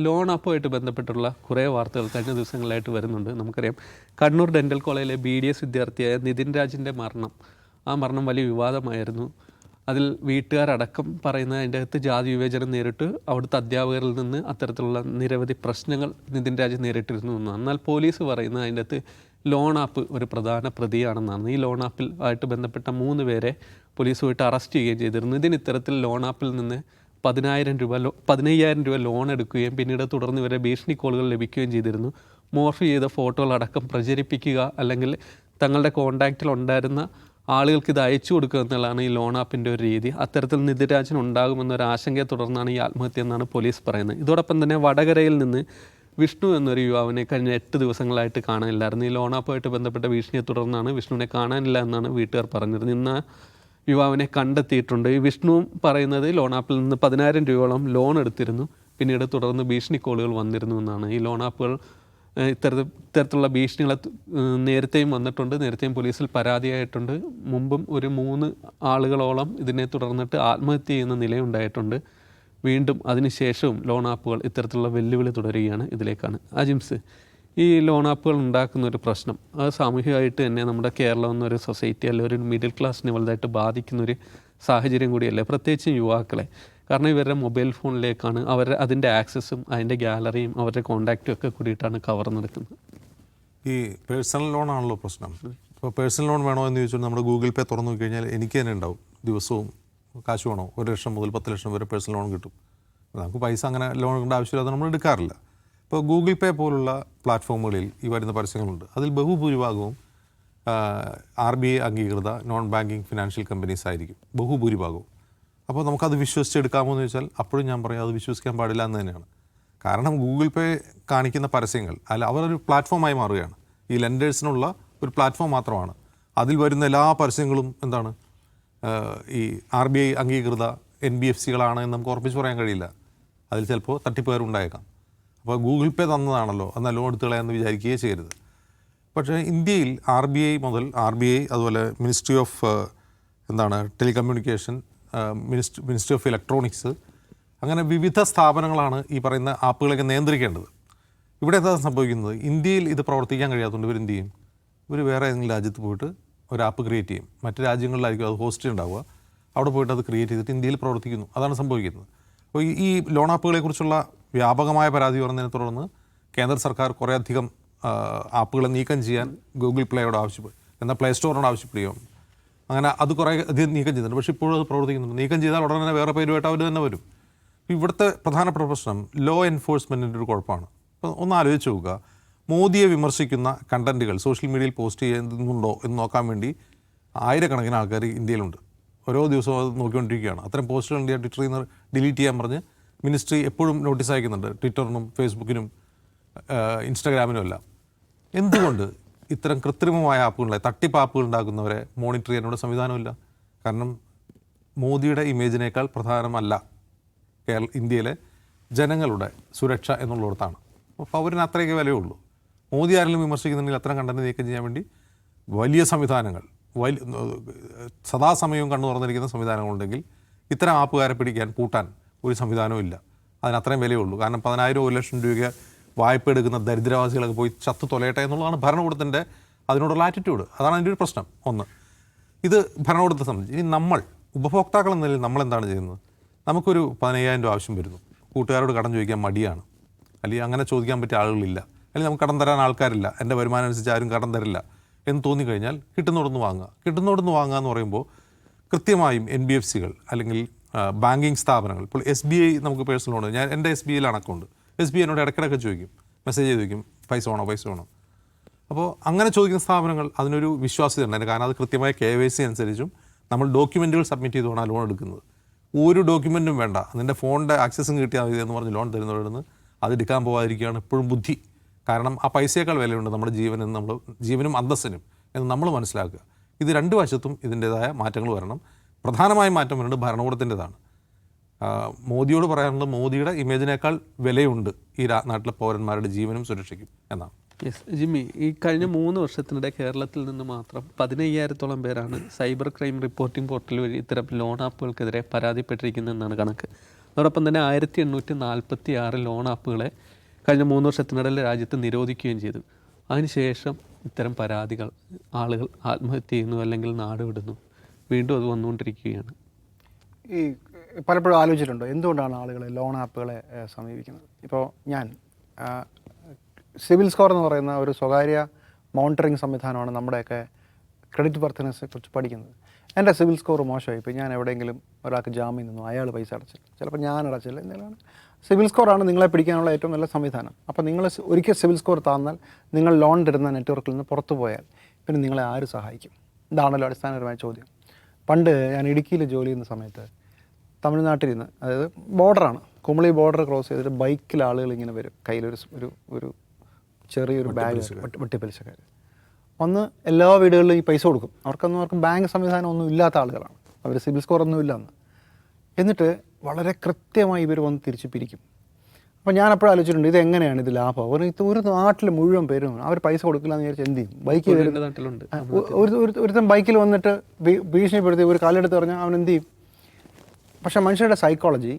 Loan ആപ്പുമായിട്ട് ബന്ധപ്പെട്ടുള്ള കുറേ വാർത്തകൾ കഴിഞ്ഞ ദിവസങ്ങളായിട്ട് വരുന്നുണ്ട്. നമുക്കറിയാം കണ്ണൂർ ഡെൻ്റൽ കോളേജിലെ BDS വിദ്യാർത്ഥിയായ നിതിൻ രാജിൻ്റെ മരണം, ആ മരണം വലിയ വിവാദമായിരുന്നു. അതിൽ വീട്ടുകാരടക്കം പറയുന്ന അതിൻ്റെ അകത്ത് ജാതി വിവേചനം നേരിട്ട് അവിടുത്തെ അധ്യാപകരിൽ നിന്ന് അത്തരത്തിലുള്ള നിരവധി പ്രശ്നങ്ങൾ നിതിൻ രാജ് നേരിട്ടിരുന്നു എന്നാണ്. എന്നാൽ പോലീസ് പറയുന്നത് അതിൻ്റെ അകത്ത് ലോൺ ആപ്പ് ഒരു പ്രധാന പ്രതിയാണെന്നാണ്. ഈ ലോൺ ആപ്പിൽ ആയിട്ട് ബന്ധപ്പെട്ട 3 പേരെ പോലീസ് പോയിട്ട് അറസ്റ്റ് ചെയ്യുകയും ചെയ്തിരുന്നു. ഇതിന് ഇത്തരത്തിൽ ലോൺ ആപ്പിൽ നിന്ന് 15,000 രൂപ ലോൺ എടുക്കുകയും പിന്നീട് തുടർന്ന് ഇവരെ ഭീഷണി കോളുകൾ ലഭിക്കുകയും ചെയ്തിരുന്നു. മോർഫ് ചെയ്ത ഫോട്ടോകളടക്കം പ്രചരിപ്പിക്കുക, അല്ലെങ്കിൽ തങ്ങളുടെ കോൺടാക്റ്റിൽ ഉണ്ടായിരുന്ന ആളുകൾക്ക് ഇത് അയച്ചു കൊടുക്കുക എന്നുള്ളതാണ് ഈ ലോൺ ആപ്പിൻ്റെ ഒരു രീതി. അത്തരത്തിൽ നിതിരാജൻ ഉണ്ടാകുമെന്നൊരു ആശങ്കയെ തുടർന്നാണ് ഈ ആത്മഹത്യ എന്നാണ് പോലീസ് പറയുന്നത്. ഇതോടൊപ്പം തന്നെ വടകരയിൽ നിന്ന് വിഷ്ണു എന്നൊരു യുവാവിനെ കഴിഞ്ഞ 8 ദിവസങ്ങളായിട്ട് കാണാനില്ലായിരുന്നു. ഈ ലോൺ ആപ്പുമായിട്ട് ബന്ധപ്പെട്ട ഭീഷണിയെ തുടർന്നാണ് വിഷ്ണുവിനെ കാണാനില്ല എന്നാണ് വീട്ടുകാർ പറഞ്ഞിരുന്നത്. ഇന്ന് യുവാവിനെ കണ്ടെത്തിയിട്ടുണ്ട്. ഈ വിഷ്ണുവും പറയുന്നത് ലോൺ ആപ്പിൽ നിന്ന് 10,000 രൂപയോളം ലോൺ എടുത്തിരുന്നു, പിന്നീട് തുടർന്ന് ഭീഷണി കോളുകൾ വന്നിരുന്നു എന്നാണ്. ഈ ലോൺ ആപ്പുകൾ ഇത്തരത്തിലുള്ള ഭീഷണികളെ നേരത്തെയും വന്നിട്ടുണ്ട്, നേരത്തെയും പോലീസിൽ പരാതിയായിട്ടുണ്ട്. മുമ്പും ഒരു 3 ആളുകളോളം ഇതിനെ തുടർന്നിട്ട് ആത്മഹത്യ ചെയ്യുന്ന നിലയുണ്ടായിട്ടുണ്ട്. വീണ്ടും അതിനുശേഷവും ലോൺ ആപ്പുകൾ ഇത്തരത്തിലുള്ള വെല്ലുവിളി തുടരുകയാണ്. ഇതിലേക്കാണ് അജിംസ്, ഈ ലോൺ ആപ്പുകൾ ഉണ്ടാക്കുന്ന ഒരു പ്രശ്നം അത് സാമൂഹികമായിട്ട് തന്നെ നമ്മുടെ കേരളം എന്നൊരു സൊസൈറ്റി അല്ലെ ഒരു മിഡിൽ ക്ലാസ്സിനെ വലുതായിട്ട് ബാധിക്കുന്നൊരു സാഹചര്യം കൂടിയല്ലേ, പ്രത്യേകിച്ചും യുവാക്കളെ. കാരണം ഇവരുടെ മൊബൈൽ ഫോണിലേക്കാണ് അതിൻ്റെ ആക്സസും അതിൻ്റെ ഗാലറിയും അവരുടെ കോൺടാക്റ്റും ഒക്കെ കൂടിയിട്ടാണ് കവർന്നെടുക്കുന്നത്. ഈ പേഴ്സണൽ ലോൺ ആണല്ലോ പ്രശ്നം. ഇപ്പോൾ പേഴ്സണൽ ലോൺ വേണോ എന്ന് ചോദിച്ചാൽ നമ്മുടെ ഗൂഗിൾ പേ തുറന്നു നോക്കിക്കഴിഞ്ഞാൽ എനിക്ക് തന്നെ ഉണ്ടാവും ദിവസവും കാശ് വേണോ, 1 ലക്ഷം മുതൽ 10 ലക്ഷം വരെ പേഴ്സണൽ ലോൺ കിട്ടും. നമുക്ക് പൈസ അങ്ങനെ ലോൺ കൊണ്ട് ആവശ്യമില്ലാതെ നമ്മൾ എടുക്കാറില്ല. ഇപ്പോൾ ഗൂഗിൾ പേ പോലുള്ള പ്ലാറ്റ്ഫോമുകളിൽ ഈ വരുന്ന പരസ്യങ്ങളുണ്ട്. അതിൽ ബഹുഭൂരിഭാഗവും RBI അംഗീകൃത നോൺ ബാങ്കിങ് ഫിനാൻഷ്യൽ കമ്പനീസ് ആയിരിക്കും ബഹുഭൂരിഭാഗവും. അപ്പോൾ നമുക്കത് വിശ്വസിച്ചെടുക്കാമോ എന്ന് ചോദിച്ചാൽ അപ്പോഴും ഞാൻ പറയും അത് വിശ്വസിക്കാൻ പാടില്ല എന്ന് തന്നെയാണ്. കാരണം ഗൂഗിൾ പേ കാണിക്കുന്ന പരസ്യങ്ങൾ അവരൊരു പ്ലാറ്റ്ഫോമായി മാറുകയാണ്. ഈ ലെൻഡേഴ്സിനുള്ള ഒരു പ്ലാറ്റ്ഫോം മാത്രമാണ്. അതിൽ വരുന്ന എല്ലാ പരസ്യങ്ങളും എന്താണ്, ഈ RBI അംഗീകൃത NBFCകളാണ് എന്ന് നമുക്ക് ഉറപ്പിച്ച് പറയാൻ കഴിയില്ല. അതിൽ ചിലപ്പോൾ തട്ടിപ്പുകാരുണ്ടായേക്കാം. അപ്പോൾ ഗൂഗിൾ പേ തന്നതാണല്ലോ എന്നാൽ ലോൺ എടുത്തുകളെ എന്ന് വിചാരിക്കുകയേ ചെയ്യരുത്. പക്ഷേ ഇന്ത്യയിൽ RBI അതുപോലെ ministry of telecommunication, ministry of electronics, അങ്ങനെ വിവിധ സ്ഥാപനങ്ങളാണ് ഈ പറയുന്ന ആപ്പുകളൊക്കെ നിയന്ത്രിക്കേണ്ടത്. ഇവിടെ എന്താ സംഭവിക്കുന്നത്, ഇന്ത്യയിൽ ഇത് പ്രവർത്തിക്കാൻ കഴിയാത്തതുകൊണ്ട് ഇവരെന്ത് ചെയ്യും, ഇവർ വേറെ ഏതെങ്കിലും രാജ്യത്ത് പോയിട്ട് ഒരു ആപ്പ് ക്രിയേറ്റ് ചെയ്യും. മറ്റ് രാജ്യങ്ങളിലായിരിക്കും അത് ഹോസ്റ്റ് ഉണ്ടാവുക, അവിടെ പോയിട്ട് അത് ക്രിയേറ്റ് ചെയ്തിട്ട് ഇന്ത്യയിൽ പ്രവർത്തിക്കുന്നു. അതാണ് സംഭവിക്കുന്നത്. അപ്പോൾ ഈ ലോൺ ആപ്പുകളെക്കുറിച്ചുള്ള വ്യാപകമായ പരാതി പറഞ്ഞതിനെ തുടർന്ന് കേന്ദ്ര സർക്കാർ കുറേയധികം ആപ്പുകളെ നീക്കം ചെയ്യാൻ ഗൂഗിൾ പ്ലേയോട് ആവശ്യപ്പെടും, എന്നാൽ പ്ലേ സ്റ്റോറിനോട് ആവശ്യപ്പെടുകയും അങ്ങനെ അത് കുറേ അധികം നീക്കം ചെയ്തിട്ടുണ്ട്. പക്ഷേ ഇപ്പോഴും അത് പ്രവർത്തിക്കുന്നുണ്ട്. നീക്കം ചെയ്താൽ ഉടനെ തന്നെ വേറെ പേരുമായിട്ട് അവർ തന്നെ വരും. ഇവിടുത്തെ പ്രധാനപ്പെട്ട പ്രശ്നം ലോ എൻഫോഴ്സ്മെൻറ്റിൻ്റെ ഒരു കുഴപ്പമാണ്. അപ്പോൾ ഒന്ന് ആലോചിച്ച് നോക്കുക, മോദിയെ വിമർശിക്കുന്ന കണ്ടൻറ്റുകൾ സോഷ്യൽ മീഡിയയിൽ പോസ്റ്റ് ചെയ്യുന്നുണ്ടോ എന്ന് നോക്കാൻ വേണ്ടി ആയിരക്കണക്കിന് ആൾക്കാർ ഇന്ത്യയിലുണ്ട്. ഓരോ ദിവസവും അത് നോക്കിക്കൊണ്ടിരിക്കുകയാണ്. അത്തരം പോസ്റ്റുകൾ ഇന്ത്യ ട്വിറ്ററിൽ നിന്ന് ഡിലീറ്റ് ചെയ്യാൻ പറഞ്ഞ് മിനിസ്ട്രി എപ്പോഴും നോട്ടീസ് അയക്കുന്നുണ്ട്, ട്വിറ്ററിനും ഫേസ്ബുക്കിനും ഇൻസ്റ്റാഗ്രാമിനും എല്ലാം. എന്തുകൊണ്ട് ഇത്തരം കൃത്രിമമായ ആപ്പുകളെ, തട്ടിപ്പ് ആപ്പുകൾ ഉണ്ടാക്കുന്നവരെ മോണിറ്റർ ചെയ്യാനുള്ള സംവിധാനമില്ല? കാരണം മോദിയുടെ ഇമേജിനേക്കാൾ പ്രധാനമല്ല ഇന്ത്യയിലെ ജനങ്ങളുടെ സുരക്ഷ എന്നുള്ളിടത്താണ്. അപ്പോൾ പൗരന് അത്രയൊക്കെ വിലയുള്ളൂ. മോദി ആരെങ്കിലും വിമർശിക്കുന്നുണ്ടെങ്കിൽ അത്തരം കണ്ടന്റ് നീക്കം ചെയ്യാൻ വേണ്ടി വലിയ സംവിധാനങ്ങൾ, സദാസമയവും കണ്ണു തുറന്നിരിക്കുന്ന സംവിധാനങ്ങളുണ്ടെങ്കിൽ ഇത്തരം ആപ്പുകാരെ പൂട്ടാൻ ഒരു സംവിധാനവും ഇല്ല. അതിനത്രയും വിലയുള്ളൂ. കാരണം 10,000-1 ലക്ഷം രൂപ വായ്പ എടുക്കുന്ന ദരിദ്രവാസികളൊക്കെ പോയി ചത്തു തൊലയട്ടെ എന്നുള്ളതാണ് ഭരണകൂടത്തിൻ്റെ അതിനോടുള്ള ആറ്റിറ്റ്യൂഡ്. അതാണ് അതിൻ്റെ ഒരു പ്രശ്നം. ഒന്ന്, ഇത് ഭരണകൂടത്തെ സംബന്ധിച്ച്. ഇനി നമ്മൾ ഉപഭോക്താക്കൾ എന്ന നിലയിൽ നമ്മളെന്താണ് ചെയ്യുന്നത്? നമുക്കൊരു 15,000 രൂപ ആവശ്യം വരുന്നു, കൂട്ടുകാരോട് കടം ചോദിക്കാൻ മടിയാണ്, അല്ലെങ്കിൽ അങ്ങനെ ചോദിക്കാൻ പറ്റിയ ആളുകളില്ല, അല്ലെങ്കിൽ നമുക്ക് കടം തരാൻ ആൾക്കാരില്ല, എൻ്റെ വരുമാനം അനുസരിച്ച് ആരും കടം തരില്ല എന്ന് തോന്നിക്കഴിഞ്ഞാൽ കിട്ടുന്നോടൊന്ന് വാങ്ങുക എന്ന് പറയുമ്പോൾ കൃത്യമായും NBFCകൾ അല്ലെങ്കിൽ ബാങ്കിങ് സ്ഥാപനങ്ങൾ, ഇപ്പോൾ SBI നമുക്ക് പേഴ്സണൽ ലോൺ, എൻ്റെ SBIയിലാണ് അക്കൗണ്ട്, SBI എന്നോട് ഇടയ്ക്കിടയ്ക്ക് ചോദിക്കും, മെസ്സേജ് ചെയ്ത് ചോദിക്കും പൈസ വേണോ. അപ്പോൾ അങ്ങനെ ചോദിക്കുന്ന സ്ഥാപനങ്ങൾ അതിനൊരു വിശ്വാസ്യത ഉണ്ട്. കാരണം അത് കൃത്യമായ KYC അനുസരിച്ചും നമ്മൾ ഡോക്യുമെൻറ്റുകൾ സബ്മിറ്റ് ചെയ്തുകൊണ്ടാണ് ലോൺ എടുക്കുന്നത്. ഒരു ഡോക്യുമെൻറ്റും വേണ്ട, അതിൻ്റെ ഫോണിൻ്റെ ആക്സസും കിട്ടിയാൽ മതി എന്ന് പറഞ്ഞ് ലോൺ തരുന്നവരിൽ അത് എടുക്കാൻ പോകാതിരിക്കുകയാണ് എപ്പോഴും ബുദ്ധി. കാരണം ആ പൈസയേക്കാൾ വിലയുണ്ട് നമ്മുടെ ജീവനും അന്തസ്സിനും എന്ന് നമ്മൾ മനസ്സിലാക്കുക. ഇത് 2 വശത്തും ഇതിൻ്റേതായ മാറ്റങ്ങൾ വരണം. പ്രധാനമായും മാറ്റം വരുന്നത് ഭരണകൂടത്തിൻ്റെതാണ്. മോദിയോട് പറയാനുള്ളത് മോദിയുടെ ഇമേജിനേക്കാൾ വിലയുണ്ട് ഈ നാട്ടിലെ പൗരന്മാരുടെ ജീവനും സുരക്ഷയ്ക്കും എന്നാണ്. യെസ് ജിമ്മി, ഈ കഴിഞ്ഞ 3 വർഷത്തിനിടെ കേരളത്തിൽ നിന്ന് മാത്രം 15,000-ഓളം പേരാണ് സൈബർ ക്രൈം റിപ്പോർട്ടിംഗ് പോർട്ടൽ വഴി ഇത്തരം ലോൺ ആപ്പുകൾക്കെതിരെ പരാതിപ്പെട്ടിരിക്കുന്നതെന്നാണ് കണക്ക്. അതോടൊപ്പം തന്നെ 1846 ലോൺ ആപ്പുകളെ കഴിഞ്ഞ 3 വർഷത്തിനിടയിൽ രാജ്യത്ത് നിരോധിക്കുകയും ചെയ്തു. അതിനുശേഷം ഇത്തരം പരാതികൾ ആളുകൾ ആത്മഹത്യ ചെയ്യുന്നു അല്ലെങ്കിൽ നാട് വിടുന്നു. വീണ്ടും അത് വന്നുകൊണ്ടിരിക്കുകയാണ്. ഈ പലപ്പോഴും ആലോചിച്ചിട്ടുണ്ടോ എന്തുകൊണ്ടാണ് ആളുകൾ ലോൺ ആപ്പുകളെ സമീപിക്കുന്നത്? ഇപ്പോൾ ഞാൻ സിവിൽ സ്കോർ എന്ന് പറയുന്ന ഒരു സ്വകാര്യ മോണിറ്ററിങ് സംവിധാനമാണ് നമ്മുടെയൊക്കെ ക്രെഡിറ്റ് വർത്തിനെസ്സിനെ കുറിച്ച് പഠിക്കുന്നത്. എൻ്റെ സിവിൽ സ്കോർ മോശമായി ഇപ്പോൾ ഞാൻ എവിടെയെങ്കിലും ഒരാൾക്ക് ജാമ്യം നിന്നു, അയാൾ പൈസ അടച്ചില്ല, ചിലപ്പോൾ ഞാൻ അടച്ചില്ല, എന്തെങ്കിലും സിവിൽ സ്കോറാണ് നിങ്ങളെ പിടിക്കാനുള്ള ഏറ്റവും നല്ല സംവിധാനം. അപ്പോൾ നിങ്ങൾ ഒരിക്കൽ സിവിൽ സ്കോർ താന്നാൽ നിങ്ങൾ ലോൺ തരുന്ന നെറ്റ്വർക്കിൽ നിന്ന് പുറത്തു പോയാൽ പിന്നെ നിങ്ങളെ ആര് സഹായിക്കും? ഇതാണല്ലോ അടിസ്ഥാനപരമായ ചോദ്യം. പണ്ട് ഞാൻ ഇടുക്കിയിൽ ജോലി ചെയ്യുന്ന സമയത്ത് തമിഴ്നാട്ടിൽ നിന്ന്, അതായത് ബോർഡറാണ്, കുമളി ബോർഡർ ക്രോസ് ചെയ്തിട്ട് ബൈക്കിൽ ആളുകൾ ഇങ്ങനെ വരും, കയ്യിലൊരു ഒരു ചെറിയൊരു ബാഗ്, വെട്ടിപ്പലിശക്കാർ വന്ന് എല്ലാ വീടുകളിലും ഈ പൈസ കൊടുക്കും. അവർക്ക് ബാങ്ക് സംവിധാനം ഒന്നും ഇല്ലാത്ത ആളുകളാണ്, അവർ സിബിൽ സ്കോർ ഒന്നും ഇല്ലന്ന്. എന്നിട്ട് വളരെ കൃത്യമായി ഇവർ വന്ന് തിരിച്ച് പിരിക്കും. അപ്പോൾ ഞാൻ അപ്പോഴും ആലോചിച്ചിട്ടുണ്ട് ഇതെങ്ങനെയാണ് ഇത് ലാഭം? ഒരു നാട്ടിൽ മുഴുവൻ പേരും അവർ പൈസ കൊടുക്കില്ല എന്ന് വിചാരിച്ച് എന്ത് ചെയ്യും? ബൈക്കിൽ ഒരുത്തൻ ബൈക്കിൽ വന്നിട്ട് ഭീഷണിപ്പെടുത്തി ഒരു കാലെടുത്ത് പറഞ്ഞാൽ അവൻ എന്ത് ചെയ്യും? പക്ഷേ മനുഷ്യരുടെ സൈക്കോളജി,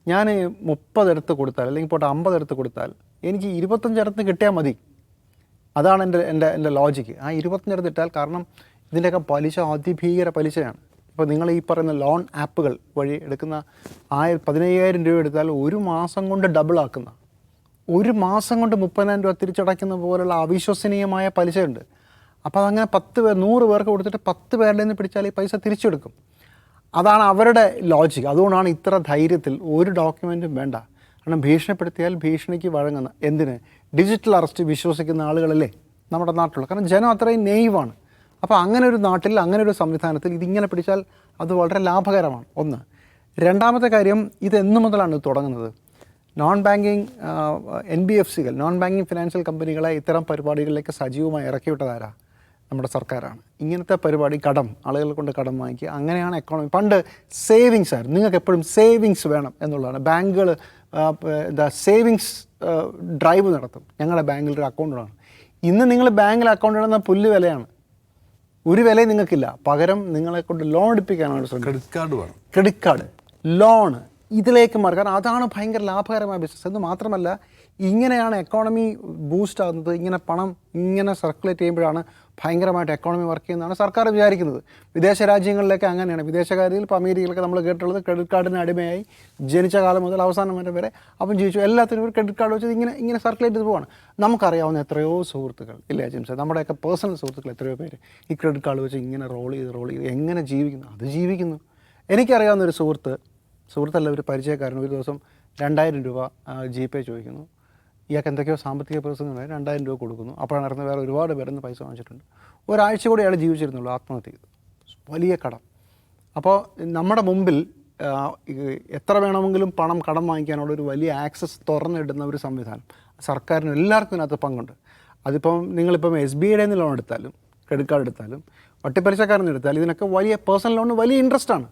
ഞാൻ 30 എടുത്ത് കൊടുത്താൽ അല്ലെങ്കിൽ പോട്ടെ 50 എടുത്ത് കൊടുത്താൽ എനിക്ക് 25 എടുത്ത് കിട്ടിയാൽ മതി. അതാണ് എൻ്റെ ലോജിക്ക്. ആ 25 എടുത്ത് ഇട്ടാൽ, കാരണം ഇതിൻ്റെയൊക്കെ പലിശ അതിഭീകര പലിശയാണ്. ഇപ്പോൾ നിങ്ങൾ ഈ പറയുന്ന ലോൺ ആപ്പുകൾ വഴി എടുക്കുന്ന 15,000 രൂപ എടുത്താൽ ഒരു മാസം കൊണ്ട് ഡബിളാക്കുന്ന, ഒരു മാസം കൊണ്ട് 30,000 രൂപ തിരിച്ചടയ്ക്കുന്ന പോലുള്ള അവിശ്വസനീയമായ പലിശയുണ്ട്. അപ്പോൾ അതങ്ങനെ 100 പേർക്ക് കൊടുത്തിട്ട് 10 പേരുടെ നിന്ന് പിടിച്ചാൽ ഈ പൈസ തിരിച്ചെടുക്കും. അതാണ് അവരുടെ ലോജിക്ക്. അതുകൊണ്ടാണ് ഇത്ര ധൈര്യത്തിൽ ഒരു ഡോക്യുമെൻറ്റും വേണ്ട. കാരണം ഭീഷണിപ്പെടുത്തിയാൽ ഭീഷണിക്ക് വഴങ്ങുന്ന, എന്തിന്, ഡിജിറ്റൽ അറസ്റ്റ് വിശ്വസിക്കുന്ന ആളുകളല്ലേ നമ്മുടെ നാട്ടിലുള്ള. കാരണം ജനം അത്രയും നെയ്വാണ്. അപ്പോൾ അങ്ങനെ ഒരു നാട്ടിൽ, അങ്ങനെ ഒരു സംവിധാനത്തിൽ ഇതിങ്ങനെ പിടിച്ചാൽ അത് വളരെ ലാഭകരമാണ്. ഒന്ന്. രണ്ടാമത്തെ കാര്യം, ഇത് എന്നു മുതലാണ് ഇത് തുടങ്ങുന്നത്? നോൺ ബാങ്കിങ് NBFCകൾ, നോൺ ബാങ്കിങ് ഫിനാൻഷ്യൽ കമ്പനികളെ ഇത്തരം പരിപാടികളിലേക്ക് സജീവമായി ഇറക്കിവിട്ടതാരാ? നമ്മുടെ സർക്കാരാണ്. ഇങ്ങനത്തെ പരിപാടി, കടം, ആളുകളെ കൊണ്ട് കടം വാങ്ങിക്കുക, അങ്ങനെയാണ് എക്കോണമി. പണ്ട് സേവിങ്സ് ആയിരുന്നു, നിങ്ങൾക്ക് എപ്പോഴും സേവിങ്സ് വേണം എന്നുള്ളതാണ്. ബാങ്കുകൾ സേവിങ്സ് ഡ്രൈവ് നടത്തും, ഞങ്ങളുടെ ബാങ്കിൽ ഒരു അക്കൗണ്ട് വേണം. ഇന്ന് നിങ്ങൾ ബാങ്കിൽ അക്കൗണ്ട് ഇടുന്ന പുല്ല് വിലയാണ്, ഒരു വിലയും നിങ്ങൾക്കില്ല. പകരം നിങ്ങളെ കൊണ്ട് ലോൺ എടുപ്പിക്കാനാണ് ശ്രമിക്കുന്നത്. ക്രെഡിറ്റ് കാർഡ്, ലോൺ, ഇതിലേക്ക് മാറി. കാരണം അതാണ് ഭയങ്കര ലാഭകരമായ ബിസിനസ്. എന്ന് മാത്രമല്ല, ഇങ്ങനെയാണ് എക്കോണമി ബൂസ്റ്റ് ആകുന്നത്. ഇങ്ങനെ പണം ഇങ്ങനെ സർക്കുലേറ്റ് ചെയ്യുമ്പോഴാണ് ഭയങ്കരമായിട്ട് എക്കോണമി വർക്ക് ചെയ്യുന്നതാണ് സർക്കാർ വിചാരിക്കുന്നത്. വിദേശ രാജ്യങ്ങളിലൊക്കെ അങ്ങനെയാണ്. വിദേശകാര്യത്തിൽ ഇപ്പോൾ അമേരിക്കയിലൊക്കെ നമ്മൾ കേട്ടുള്ളത് ക്രെഡിറ്റ് കാർഡിന് അടിമയായി ജനിച്ച കാലം മുതൽ അവസാനം വരെ അവൻ ജീവിച്ചു. എല്ലാത്തിനും ഒരു ക്രെഡിറ്റ് കാർഡ് വെച്ച് ഇങ്ങനെ സർക്കുലേറ്റ് ചെയ്ത് പോവാണ്. നമുക്കറിയാവുന്ന എത്രയോ സുഹൃത്തുക്കൾ ഇല്ലേ ജിംസ്, നമ്മുടെയൊക്കെ പേഴ്സണൽ സുഹൃത്തുക്കൾ എത്രയോ പേര് ഈ ക്രെഡിറ്റ് കാർഡ് വെച്ച് ഇങ്ങനെ റോൾ ചെയ്ത് എങ്ങനെ ജീവിക്കുന്നു? അത് ജീവിക്കുന്നു. എനിക്കറിയാവുന്ന ഒരു സുഹൃത്തല്ല, ഒരു പരിചയക്കാരൻ ഒരു ദിവസം 2,000 രൂപ GPay ചോദിക്കുന്നു. ഇയാൾക്ക് എന്തൊക്കെയോ സാമ്പത്തിക പ്രതിസന്ധി 2,000 രൂപ കൊടുക്കുന്നു. അപ്പോഴാണ് അറിഞ്ഞത് വേറെ ഒരുപാട് പേരൊന്ന് പൈസ വാങ്ങിച്ചിട്ടുണ്ട്. ഒരാഴ്ച കൂടി അയാൾ ജീവിച്ചിരുന്നുള്ളൂ, ആത്മഹത്യ ചെയ്തു. വലിയ കടം. അപ്പോൾ നമ്മുടെ മുമ്പിൽ എത്ര വേണമെങ്കിലും പണം കടം വാങ്ങിക്കാനുള്ള ഒരു വലിയ ആക്സസ് തുറന്നിടുന്ന ഒരു സംവിധാനം സർക്കാരിന് എല്ലാവർക്കും ഇതിനകത്ത് പങ്കുണ്ട്. അതിപ്പം നിങ്ങളിപ്പം SBIയുടെ ലോൺ എടുത്താലും ക്രെഡിറ്റ് കാർഡ് എടുത്താലും വട്ടിപ്പലിശക്കാരൻ എടുത്താലും ഇതിനൊക്കെ വലിയ പേഴ്സണൽ ലോണിന് വലിയ ഇൻട്രസ്റ്റാണ്.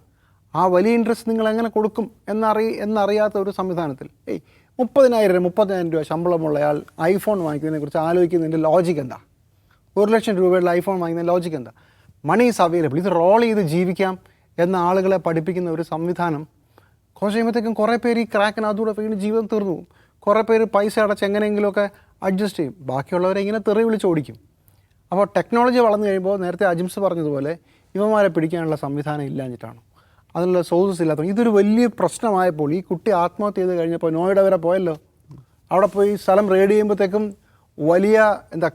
ആ വലിയ ഇൻട്രസ്റ്റ് നിങ്ങൾ എങ്ങനെ കൊടുക്കും എന്നറിയാത്ത ഒരു സംവിധാനത്തിൽ 30,000 രൂപ ശമ്പളമുള്ളയാൾ ഐഫോൺ വാങ്ങിക്കുന്നതിനെക്കുറിച്ച് ആലോചിക്കുന്നതിൻ്റെ ലോജിക്ക് എന്താ? 1,00,000 രൂപയുള്ള ഐഫോൺ വാങ്ങിക്കുന്ന ലോജിക്ക് എന്താ? മണി ഈസ് അവൈലബിൾ, ഇത് റോൾ ചെയ്ത് ജീവിക്കാം എന്ന ആളുകളെ പഠിപ്പിക്കുന്ന ഒരു സംവിധാനം. കുറച്ച് കഴിയുമ്പോഴത്തേക്കും കുറേ പേര് ഈ ക്രാക്കിനകത്തൂടെ വീണ്ടും ജീവിതം തീർന്നു പോകും. കുറേ പേര് പൈസ അടച്ച് എങ്ങനെയെങ്കിലുമൊക്കെ അഡ്ജസ്റ്റ് ചെയ്യും, ബാക്കിയുള്ളവരെ ഇങ്ങനെ തെറി വിളിച്ചോടിക്കും. അപ്പോൾ ടെക്നോളജി വളർന്നു കഴിയുമ്പോൾ നേരത്തെ അജിംസ് പറഞ്ഞതുപോലെ ഇവന്മാരെ പിടിക്കാനുള്ള സംവിധാനം ഇല്ലാഞ്ഞിട്ടാണ്, അതിനുള്ള സോഴ്സസ് ഇല്ലാത്ത. ഇതൊരു വലിയ പ്രശ്നമായപ്പോൾ ഈ കുട്ടി ആത്മഹത്യ ചെയ്ത് കഴിഞ്ഞപ്പോൾ നോയിഡ വരെ പോയല്ലോ. അവിടെ പോയി സ്ഥലം റെയ്ഡ് ചെയ്യുമ്പോഴത്തേക്കും വലിയ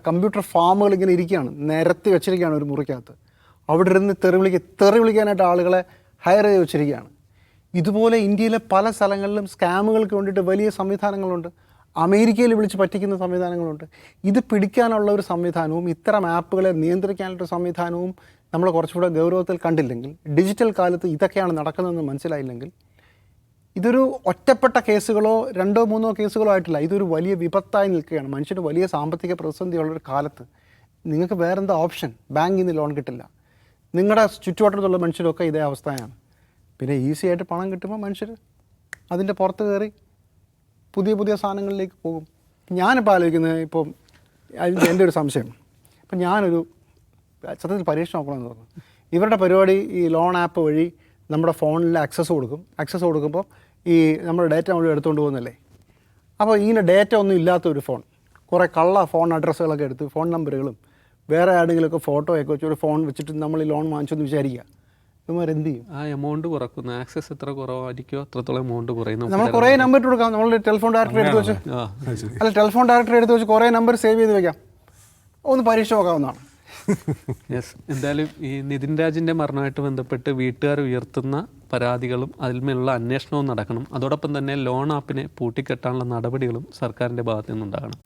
കമ്പ്യൂട്ടർ ഫാമുകൾ ഇങ്ങനെ ഇരിക്കുകയാണ്, നിരത്തി വെച്ചിരിക്കുകയാണ് ഒരു മുറിക്കകത്ത്. അവിടെ ഇരുന്ന് തെറി വിളിക്കാനായിട്ട് ആളുകളെ ഹയർ ചെയ്ത് വെച്ചിരിക്കുകയാണ്. ഇതുപോലെ ഇന്ത്യയിലെ പല സ്ഥലങ്ങളിലും സ്കാമുകൾക്ക് വേണ്ടിയിട്ട് വലിയ സംവിധാനങ്ങളുണ്ട്. അമേരിക്കയിൽ വിളിച്ച് പറ്റിക്കുന്ന സംവിധാനങ്ങളുണ്ട്. ഇത് പിടിക്കാനുള്ള ഒരു സംവിധാനവും ഇത്തരം ആപ്പുകളെ നിയന്ത്രിക്കാനുള്ള സംവിധാനവും നമ്മൾ കുറച്ചുകൂടെ ഗൗരവത്തിൽ കണ്ടില്ലെങ്കിൽ, ഡിജിറ്റൽ കാലത്ത് ഇതൊക്കെയാണ് നടക്കുന്നതെന്ന് മനസ്സിലായില്ലെങ്കിൽ, ഇതൊരു ഒറ്റപ്പെട്ട കേസുകളോ 2-3 കേസുകളോ ആയിട്ടില്ല, ഇതൊരു വലിയ വിപത്തായി നിൽക്കുകയാണ്. മനുഷ്യന് വലിയ സാമ്പത്തിക പ്രതിസന്ധിയുള്ളൊരു കാലത്ത് നിങ്ങൾക്ക് വേറെന്താ ഓപ്ഷൻ? ബാങ്കിൽ നിന്ന് ലോൺ കിട്ടില്ല. നിങ്ങളുടെ ചുറ്റുവട്ടത്തുള്ള മനുഷ്യരൊക്കെ ഇതേ അവസ്ഥയാണ്. പിന്നെ ഈസി ആയിട്ട് പണം കിട്ടുമ്പോൾ മനുഷ്യർ അതിൻ്റെ പുറത്ത് കയറി പുതിയ സാധനങ്ങളിലേക്ക് പോകും. ഞാനിപ്പോൾ ആലോചിക്കുന്നത്, ഇപ്പം എൻ്റെ ഒരു സംശയം, ഇപ്പം ഞാനൊരു സത്യത്തിൽ പരീക്ഷ നോക്കണമെന്ന് പറഞ്ഞു. ഇവരുടെ പരിപാടി ഈ ലോൺ ആപ്പ് വഴി നമ്മുടെ ഫോണിൽ ആക്സസ് കൊടുക്കും. ആക്സസ് കൊടുക്കുമ്പോൾ ഈ നമ്മുടെ ഡേറ്റ മുഴുവൻ എടുത്തുകൊണ്ട് പോകുന്നല്ലേ. അപ്പോൾ ഇങ്ങനെ ഡേറ്റ ഒന്നും ഇല്ലാത്ത ഒരു ഫോൺ, കുറേ കള്ള ഫോൺ അഡ്രസ്സുകളൊക്കെ എടുത്ത് ഫോൺ നമ്പറുകളും വേറെ ആരുടെങ്കിലുമൊക്കെ ഫോട്ടോയൊക്കെ വെച്ച് ഒരു ഫോൺ വെച്ചിട്ട് നമ്മൾ ഈ ലോൺ വാങ്ങിച്ചെന്ന് വിചാരിക്കുക, ഇവന്മാർ എന്ത് ചെയ്യും? ആ എമൗണ്ട് കുറക്കുന്നു, ആക്സസ് എത്ര കുറവായിരിക്കുമോ അത്രത്തോളം എമൗണ്ട് കുറയുന്നു. നമ്മൾ കുറേ നമ്പർ ഇട്ട് കൊടുക്കാം, നമ്മൾ ടെലിഫോൺ ഡയറക്ടറി എടുത്ത് വെച്ച് അല്ല ടെലിഫോൺ ഡയറക്ടറി എടുത്ത് വെച്ച് കുറേ നമ്പർ സേവ് ചെയ്ത് വെക്കാം, ഒന്ന് പരീക്ഷ നോക്കാവുന്നതാണ്. യെസ്, എന്തായാലും ഈ നിതിൻ രാജിൻ്റെ മരണമായിട്ട് ബന്ധപ്പെട്ട് വീട്ടുകാർ ഉയർത്തുന്ന പരാതികളും അതിന്മേലുള്ള അന്വേഷണവും നടക്കണം. അതോടൊപ്പം തന്നെ ലോൺ ആപ്പിനെ പൂട്ടിക്കെട്ടാനുള്ള നടപടികളും സർക്കാരിൻ്റെ ഭാഗത്തു നിന്നുണ്ടാകണം.